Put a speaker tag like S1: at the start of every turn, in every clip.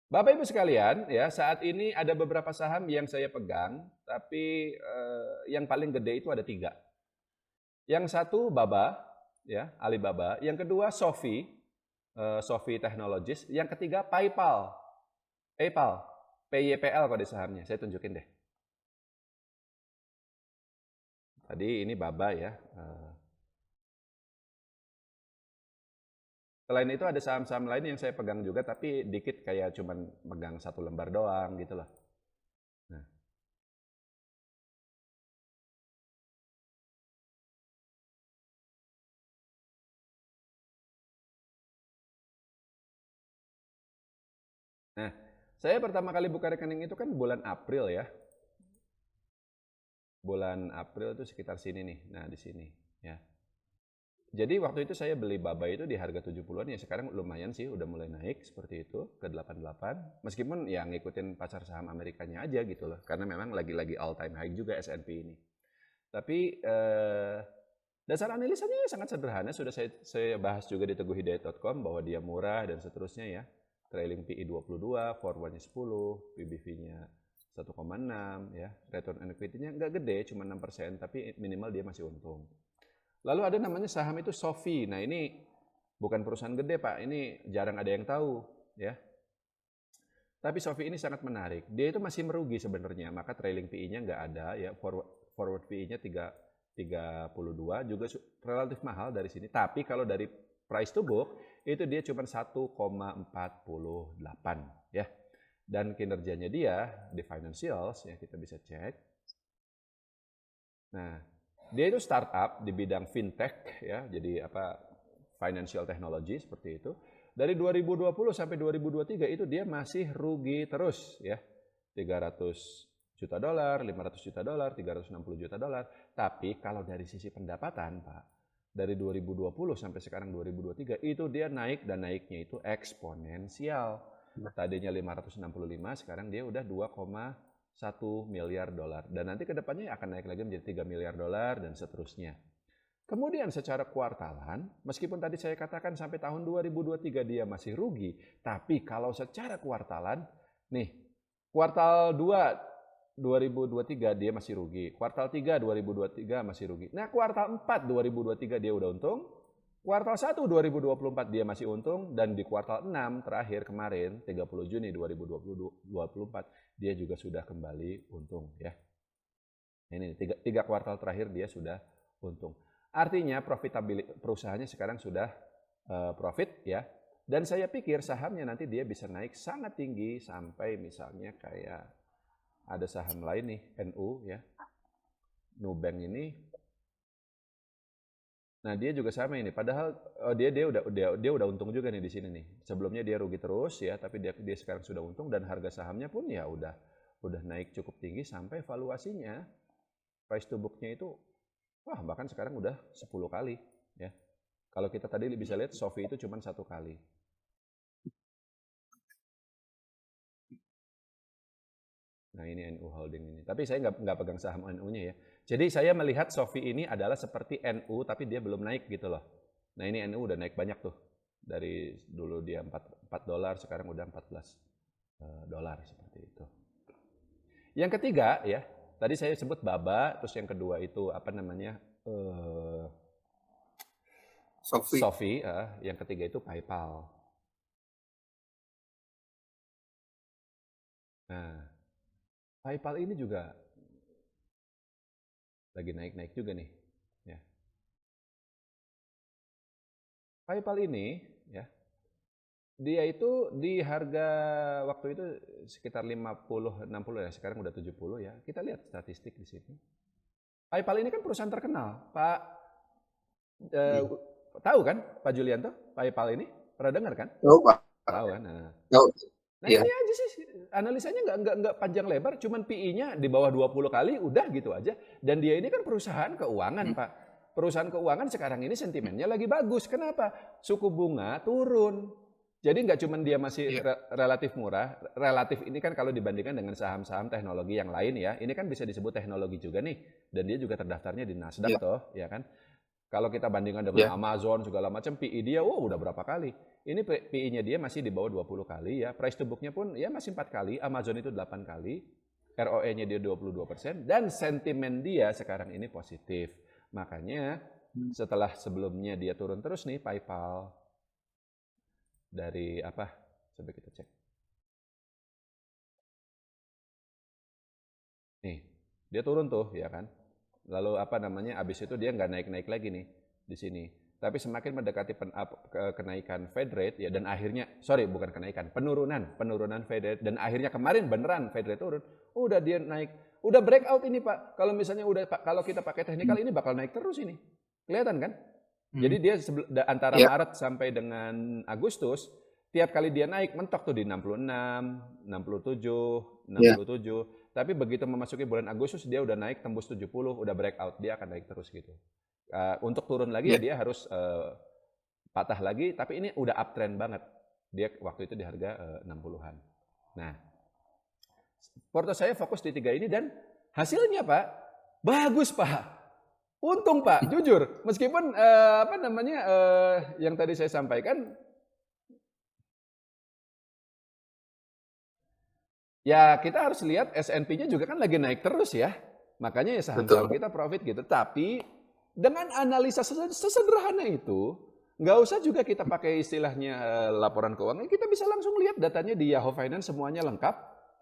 S1: Bapak Ibu sekalian, ya saat ini ada beberapa saham yang saya pegang, tapi yang paling gede itu ada 3. Yang satu Baba, ya Alibaba. Yang kedua Shopee, Shopee Technologies. Yang ketiga PayPal, PayPal, PYPL kode sahamnya. Saya tunjukin deh. Tadi ini Baba ya. Selain itu ada saham-saham lain yang saya pegang juga, tapi dikit kayak cuman megang 1 lembar doang gitu loh. Nah, nah, saya pertama kali buka rekening itu kan bulan April ya. Bulan April itu sekitar sini nih. Nah, di sini ya. Jadi waktu itu saya beli Baba itu di harga 70-an, ya sekarang lumayan sih udah mulai naik seperti itu ke 88. Meskipun ya ngikutin pasar saham Amerikanya aja gitu loh. Karena memang lagi-lagi all time high juga S&P ini. Tapi dasar analisanya sangat sederhana, sudah saya bahas juga di teguhhidayat.com bahwa dia murah dan seterusnya ya. Trailing PE 22, forwardnya 10, PBV-nya 1,6 ya. Return on equity-nya nggak gede, cuma 6%, tapi minimal dia masih untung. Lalu ada namanya saham itu Shopee. Nah ini bukan perusahaan gede Pak, ini jarang ada yang tahu ya. Tapi Shopee ini sangat menarik. Dia itu masih merugi sebenarnya, maka trailing PE-nya nggak ada ya. Forward PE-nya 32 juga relatif mahal dari sini. Tapi kalau dari price to book itu dia cuma 1,48 ya. Dan kinerjanya dia di financials ya kita bisa cek. Nah, dia itu startup di bidang fintech ya, jadi financial technology seperti itu. Dari 2020 sampai 2023 itu dia masih rugi terus ya. 300 juta dolar, 500 juta dolar, 360 juta dolar. Tapi kalau dari sisi pendapatan, Pak, dari 2020 sampai sekarang 2023 itu dia naik dan naiknya itu eksponensial. Tadinya 565, sekarang dia udah 2,1 miliar dolar. Dan nanti kedepannya akan naik lagi menjadi 3 miliar dolar dan seterusnya. Kemudian secara kuartalan, meskipun tadi saya katakan sampai tahun 2023 dia masih rugi, tapi kalau secara kuartalan, nih, kuartal 2 2023 dia masih rugi, kuartal 3 2023 masih rugi. Nah, kuartal 4 2023 dia udah untung, kuartal 1 2024 dia masih untung, dan di kuartal 6 terakhir kemarin 30 Juni 2024 dia juga sudah kembali untung ya. Ini tiga kuartal terakhir dia sudah untung. Artinya profitabilitas perusahaannya sekarang sudah profit ya. Dan saya pikir sahamnya nanti dia bisa naik sangat tinggi sampai misalnya kayak ada saham lain nih, NU ya. Nubank ini. Nah, dia juga sama ini. Padahal dia udah untung juga nih di sini nih. Sebelumnya dia rugi terus ya, tapi dia sekarang sudah untung dan harga sahamnya pun ya udah naik cukup tinggi sampai valuasinya price to book-nya itu wah bahkan sekarang udah 10 kali ya. Kalau kita tadi bisa lihat Shopee itu cuma 1 kali. Nah ini NU Holding ini. Tapi saya nggak pegang saham NU-nya ya. Jadi saya melihat Shopee ini adalah seperti NU tapi dia belum naik gitu loh. Nah ini NU udah naik banyak tuh. Dari dulu dia 4 dolar sekarang udah 14 dolar seperti itu. Yang ketiga ya, tadi saya sebut Baba, terus yang kedua itu apa namanya? Shopee, yang ketiga itu PayPal. Nah, PayPal ini juga lagi naik-naik juga nih. Ya. PayPal ini, ya, dia itu di harga waktu itu sekitar 50-60 ya, sekarang udah 70 ya. Kita lihat statistik di sini. PayPal ini kan perusahaan terkenal, Pak. Tahu kan, Pak Julianto? PayPal ini pernah dengar kan?
S2: Tahu Pak.
S1: Tahu kan? Nah,
S2: Ya.
S1: ini aja sih analisanya nggak panjang lebar, cuman PI-nya di bawah 20 kali udah gitu aja. Dan dia ini kan perusahaan keuangan, Pak. Perusahaan keuangan sekarang ini sentimennya lagi bagus. Kenapa? Suku bunga turun. Jadi nggak cuman dia masih relatif murah, relatif ini kan kalau dibandingkan dengan saham-saham teknologi yang lain ya, ini kan bisa disebut teknologi juga nih. Dan dia juga terdaftarnya di Nasdaq toh, ya kan? Kalau kita bandingkan dengan Amazon segala macam, PI dia udah berapa kali. Ini PI-nya dia masih di bawah 20 kali ya. Price to book-nya pun ya masih 4 kali, Amazon itu 8 kali. ROE-nya dia 22% dan sentimen dia sekarang ini positif. Makanya setelah sebelumnya dia turun terus nih PayPal dari apa? Coba kita cek. Nih, dia turun tuh ya kan. Lalu apa namanya? Abis itu dia nggak naik-naik lagi nih di sini. Tapi semakin mendekati kenaikan Fed rate ya dan akhirnya bukan kenaikan, penurunan Fed rate dan akhirnya kemarin beneran Fed rate turun. Udah dia naik, udah breakout ini Pak. Kalau misalnya kalau kita pakai teknikal ini bakal naik terus ini. Kelihatan kan? Jadi dia antara Maret sampai dengan Agustus tiap kali dia naik mentok tuh di 66, 67, 67. Tapi begitu memasuki bulan Agustus dia udah naik tembus 70, udah breakout, dia akan naik terus gitu. Untuk turun lagi ya dia harus patah lagi, tapi ini udah uptrend banget. Dia waktu itu di harga 60-an. Nah, porto saya fokus di 3 ini dan hasilnya Pak, bagus Pak. Untung Pak, jujur. Meskipun yang tadi saya sampaikan, ya kita harus lihat S&P-nya juga kan lagi naik terus ya. Makanya ya saham-saham kita profit gitu. Tapi dengan analisa sesederhana itu, nggak usah juga kita pakai istilahnya laporan keuangan. Kita bisa langsung lihat datanya di Yahoo Finance semuanya lengkap.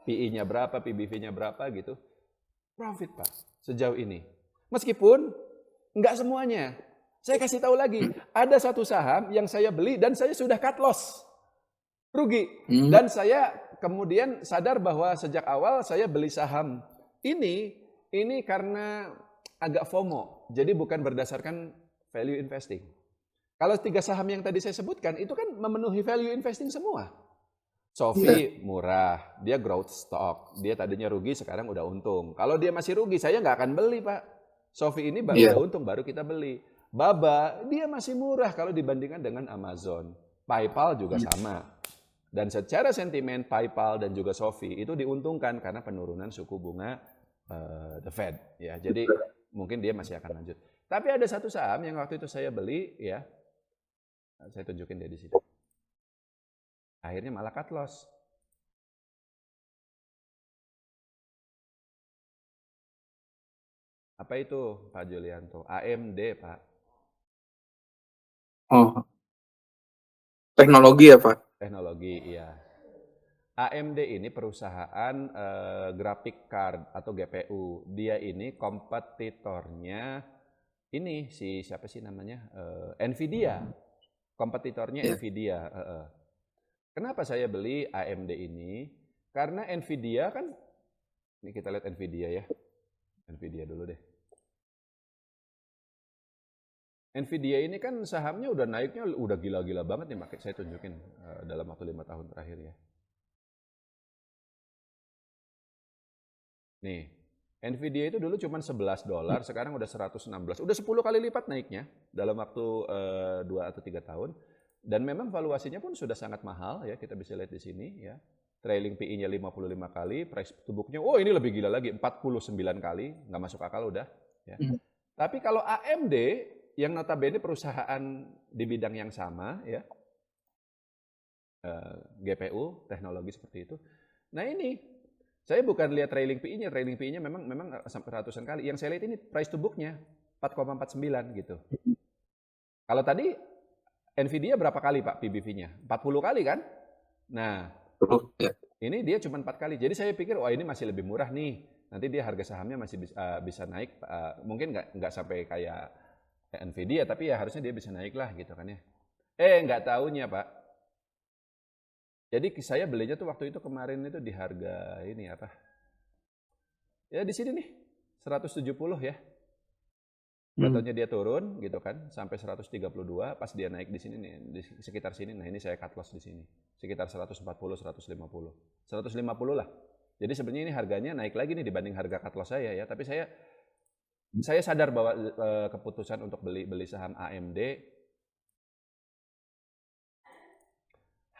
S1: PI-nya berapa, PBV-nya berapa gitu. Profit Pak, sejauh ini. Meskipun nggak semuanya. Saya kasih tahu lagi, ada satu saham yang saya beli dan saya sudah cut loss. Rugi. Dan saya kemudian sadar bahwa sejak awal saya beli saham ini karena agak FOMO. Jadi bukan berdasarkan value investing. Kalau 3 saham yang tadi saya sebutkan itu kan memenuhi value investing semua. Sofi murah, dia growth stock. Dia tadinya rugi sekarang udah untung. Kalau dia masih rugi saya nggak akan beli Pak. Sofi ini baru udah untung baru kita beli. Baba dia masih murah kalau dibandingkan dengan Amazon. PayPal juga sama. Dan secara sentimen PayPal dan juga Sofi itu diuntungkan karena penurunan suku bunga the Fed ya. Jadi mungkin dia masih akan lanjut. Tapi ada satu saham yang waktu itu saya beli ya. Saya tunjukin dia di sini. Akhirnya malah cut loss. Apa itu Pak Julianto? AMD Pak.
S2: Oh. Teknologi ya Pak?
S1: Teknologi, iya. AMD ini perusahaan graphic card atau GPU. Dia ini kompetitornya ini siapa sih namanya? Nvidia. Kompetitornya Nvidia. Kenapa saya beli AMD ini? Karena Nvidia kan, ini kita lihat Nvidia ya. Nvidia dulu deh. Nvidia ini kan sahamnya udah naiknya udah gila-gila banget nih, makanya saya tunjukin dalam waktu 5 tahun terakhir ya. Nih, Nvidia itu dulu cuma $11, sekarang udah 116. Udah 10 kali lipat naiknya dalam waktu 2 atau 3 tahun. Dan memang valuasinya pun sudah sangat mahal ya, kita bisa lihat di sini ya. Trailing PI-nya 55 kali, price to book-nya ini lebih gila lagi, 49 kali, nggak masuk akal udah ya. Tapi kalau AMD yang notabene perusahaan di bidang yang sama ya, GPU, teknologi seperti itu. Nah ini, saya bukan lihat trailing PI-nya memang sampai ratusan kali. Yang saya lihat ini price to book-nya 4,49 gitu. Kalau tadi Nvidia berapa kali Pak PBV-nya? 40 kali kan? Nah, ini dia cuma 4 kali. Jadi saya pikir, ini masih lebih murah nih. Nanti dia harga sahamnya masih bisa naik, mungkin nggak sampai kayak Nvidia, tapi ya harusnya dia bisa naik lah gitu kan ya. Nggak taunya Pak. Jadi saya belinya tuh waktu itu kemarin itu di harga ini apa? Ya di sini nih, 170 ya. Contohnya dia turun gitu kan, sampai 132, pas dia naik di sini nih, di sekitar sini. Nah ini saya cut loss di sini. Sekitar 140, 150. 150 lah. Jadi sebenarnya ini harganya naik lagi nih dibanding harga cut loss saya ya. Tapi saya sadar bahwa keputusan untuk beli saham AMD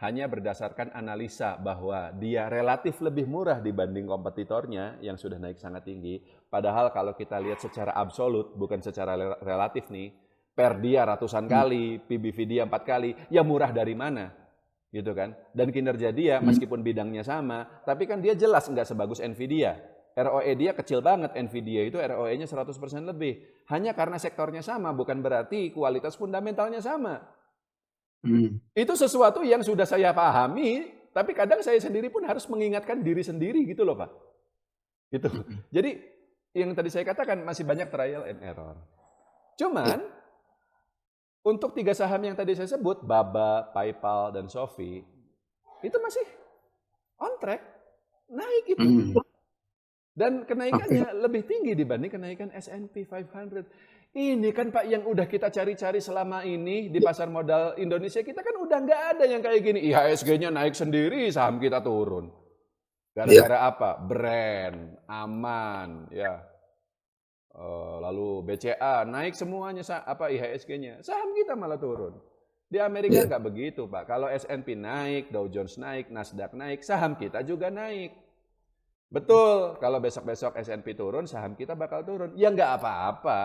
S1: hanya berdasarkan analisa bahwa dia relatif lebih murah dibanding kompetitornya yang sudah naik sangat tinggi. Padahal kalau kita lihat secara absolut, bukan secara relatif nih, per dia ratusan kali, PBV dia 4 kali, ya murah dari mana? Gitu kan. Dan kinerja dia meskipun bidangnya sama, tapi kan dia jelas nggak sebagus Nvidia. ROE dia kecil banget, Nvidia itu ROE-nya 100% lebih. Hanya karena sektornya sama, bukan berarti kualitas fundamentalnya sama. Itu sesuatu yang sudah saya pahami, tapi kadang saya sendiri pun harus mengingatkan diri sendiri gitu loh Pak. Gitu. Jadi yang tadi saya katakan masih banyak trial and error. Cuman untuk 3 saham yang tadi saya sebut, Baba, PayPal, dan Shopee, itu masih on track, naik itu. Dan kenaikannya lebih tinggi dibanding kenaikan S&P 500. Ini kan Pak yang udah kita cari-cari selama ini di pasar modal Indonesia, kita kan udah nggak ada yang kayak gini. IHSG-nya naik sendiri, saham kita turun. Gara-gara apa? Brand, aman, ya. Lalu BCA naik semuanya, IHSG-nya. Saham kita malah turun. Di Amerika nggak begitu Pak. Kalau S&P naik, Dow Jones naik, Nasdaq naik, saham kita juga naik. Betul, kalau besok-besok S&P turun, saham kita bakal turun. Ya nggak apa-apa.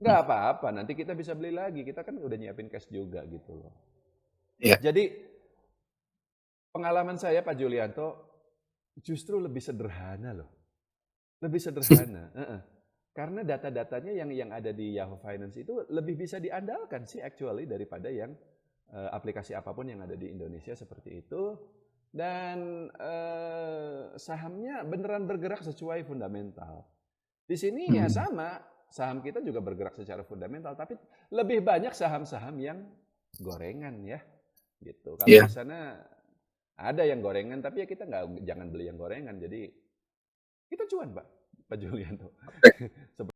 S1: Nggak apa-apa, nanti kita bisa beli lagi. Kita kan udah nyiapin cash juga gitu loh. Jadi, pengalaman saya Pak Julianto justru lebih sederhana loh. Lebih sederhana. Karena data-datanya yang ada di Yahoo Finance itu lebih bisa diandalkan sih actually daripada yang aplikasi apapun yang ada di Indonesia seperti itu. Dan sahamnya beneran bergerak sesuai fundamental. Di sini ya sama, saham kita juga bergerak secara fundamental, tapi lebih banyak saham-saham yang gorengan ya, gitu. Kalau di sana ada yang gorengan, tapi ya kita jangan beli yang gorengan. Jadi kita cuan Pak Julianto.